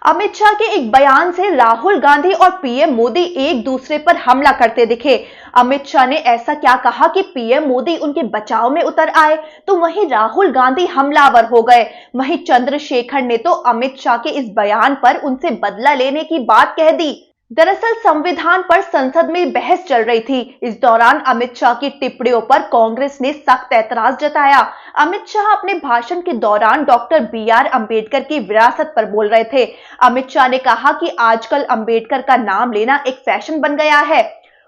अमित शाह के एक बयान से राहुल गांधी और पीएम मोदी एक दूसरे पर हमला करते दिखे। अमित शाह ने ऐसा क्या कहा कि पीएम मोदी उनके बचाव में उतर आए, तो वहीं राहुल गांधी हमलावर हो गए। वहीं चंद्रशेखर ने तो अमित शाह के इस बयान पर उनसे बदला लेने की बात कह दी। दरअसल संविधान पर संसद में बहस चल रही थी। इस दौरान अमित शाह की टिप्पणियों पर कांग्रेस ने सख्त ऐतराज जताया। अमित शाह अपने भाषण के दौरान डॉक्टर बी.आर. अम्बेडकर की विरासत पर बोल रहे थे। अमित शाह ने कहा कि आजकल अम्बेडकर का नाम लेना एक फैशन बन गया है।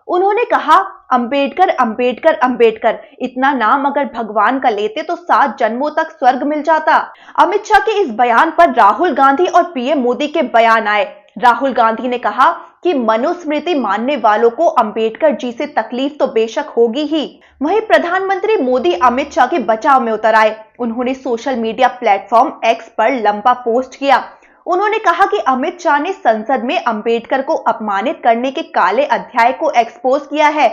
उन्होंने कहा, अम्बेडकर अम्बेडकर अम्बेडकर, इतना नाम अगर भगवान का लेते तो 7 जन्मों तक स्वर्ग मिल जाता। अमित शाह के इस बयान पर राहुल गांधी और पीएम मोदी के बयान आए। राहुल गांधी ने कहा कि मनुस्मृति मानने वालों को अंबेडकर जी से तकलीफ तो बेशक होगी ही। वहीं प्रधानमंत्री मोदी अमित शाह के बचाव में उतर आए। उन्होंने सोशल मीडिया प्लेटफॉर्म एक्स पर लंबा पोस्ट किया। उन्होंने कहा कि अमित शाह ने संसद में अंबेडकर को अपमानित करने के काले अध्याय को एक्सपोज किया है।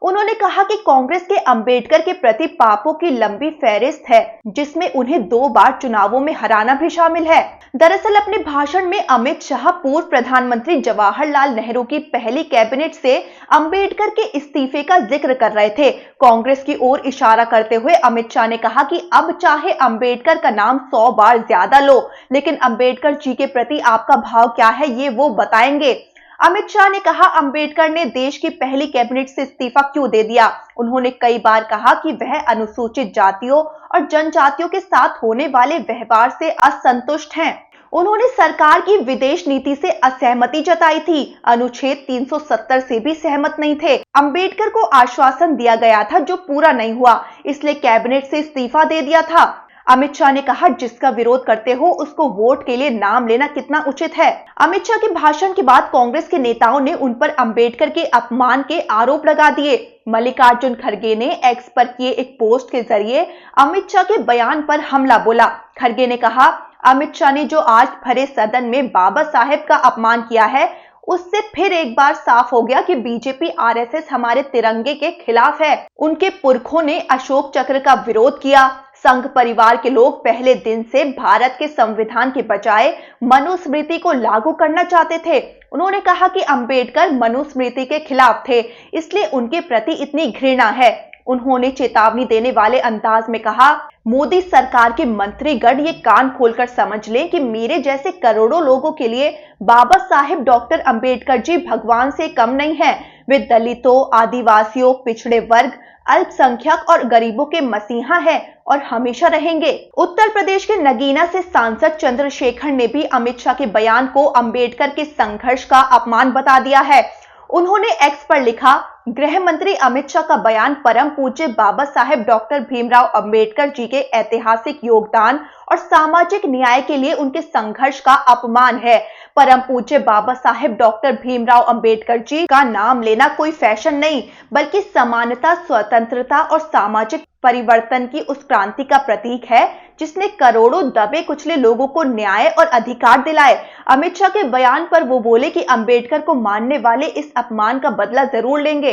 उन्होंने कहा कि कांग्रेस के अंबेडकर के प्रति पापों की लंबी फहरिस्त है, जिसमें उन्हें 2 बार चुनावों में हराना भी शामिल है। दरअसल अपने भाषण में अमित शाह पूर्व प्रधानमंत्री जवाहरलाल नेहरू की पहली कैबिनेट से अंबेडकर के इस्तीफे का जिक्र कर रहे थे। कांग्रेस की ओर इशारा करते हुए अमित शाह ने कहा कि अब चाहे अंबेडकर का नाम 100 बार ज्यादा लो, लेकिन अंबेडकर जी के प्रति आपका भाव क्या है ये वो बताएंगे। अमित शाह ने कहा, अंबेडकर ने देश की पहली कैबिनेट से इस्तीफा क्यों दे दिया। उन्होंने कई बार कहा कि वह अनुसूचित जातियों और जनजातियों के साथ होने वाले व्यवहार से असंतुष्ट हैं। उन्होंने सरकार की विदेश नीति से असहमति जताई थी। अनुच्छेद 370 से भी सहमत नहीं थे। अंबेडकर को आश्वासन दिया गया था जो पूरा नहीं हुआ, इसलिए कैबिनेट से इस्तीफा दे दिया था। अमित शाह ने कहा, जिसका विरोध करते हो उसको वोट के लिए नाम लेना कितना उचित है। अमित शाह के भाषण के बाद कांग्रेस के नेताओं ने उन पर अंबेडकर के अपमान के आरोप लगा दिए। मल्लिकार्जुन खड़गे ने एक्स पर किए एक पोस्ट के जरिए अमित शाह के बयान पर हमला बोला। खड़गे ने कहा, अमित शाह ने जो आज भरे सदन में बाबा साहेब का अपमान किया है, उससे फिर एक बार साफ हो गया कि बीजेपी आरएसएस हमारे तिरंगे के खिलाफ है। उनके पुरखों ने अशोक चक्र का विरोध किया। संघ परिवार के लोग पहले दिन से भारत के संविधान के बजाय मनुस्मृति को लागू करना चाहते थे। उन्होंने कहा कि अंबेडकर मनुस्मृति के खिलाफ थे, इसलिए उनके प्रति इतनी घृणा है। उन्होंने चेतावनी देने वाले अंदाज में कहा, मोदी सरकार के मंत्रीगण ये कान खोलकर समझ लें कि मेरे जैसे करोड़ों लोगों के लिए बाबा साहेब डॉक्टर अंबेडकर जी भगवान से कम नहीं है। वे दलितों, आदिवासियों, पिछड़े वर्ग, अल्पसंख्यक और गरीबों के मसीहा हैं और हमेशा रहेंगे। उत्तर प्रदेश के नगीना से सांसद चंद्रशेखर ने भी अमित शाह के बयान को अंबेडकर के संघर्ष का अपमान बता दिया है। उन्होंने एक्स पर लिखा, गृह मंत्री अमित शाह का बयान परम पूज्य बाबा साहेब डॉक्टर भीमराव अंबेडकर जी के ऐतिहासिक योगदान और सामाजिक न्याय के लिए उनके संघर्ष का अपमान है। परम पूज्य बाबा साहेब डॉक्टर भीमराव अंबेडकर जी का नाम लेना कोई फैशन नहीं, बल्कि समानता, स्वतंत्रता और सामाजिक परिवर्तन की उस क्रांति का प्रतीक है जिसने करोड़ों दबे कुचले लोगों को न्याय और अधिकार दिलाए। अमित शाह के बयान पर वो बोले कि अंबेडकर को मानने वाले इस अपमान का बदला जरूर लेंगे।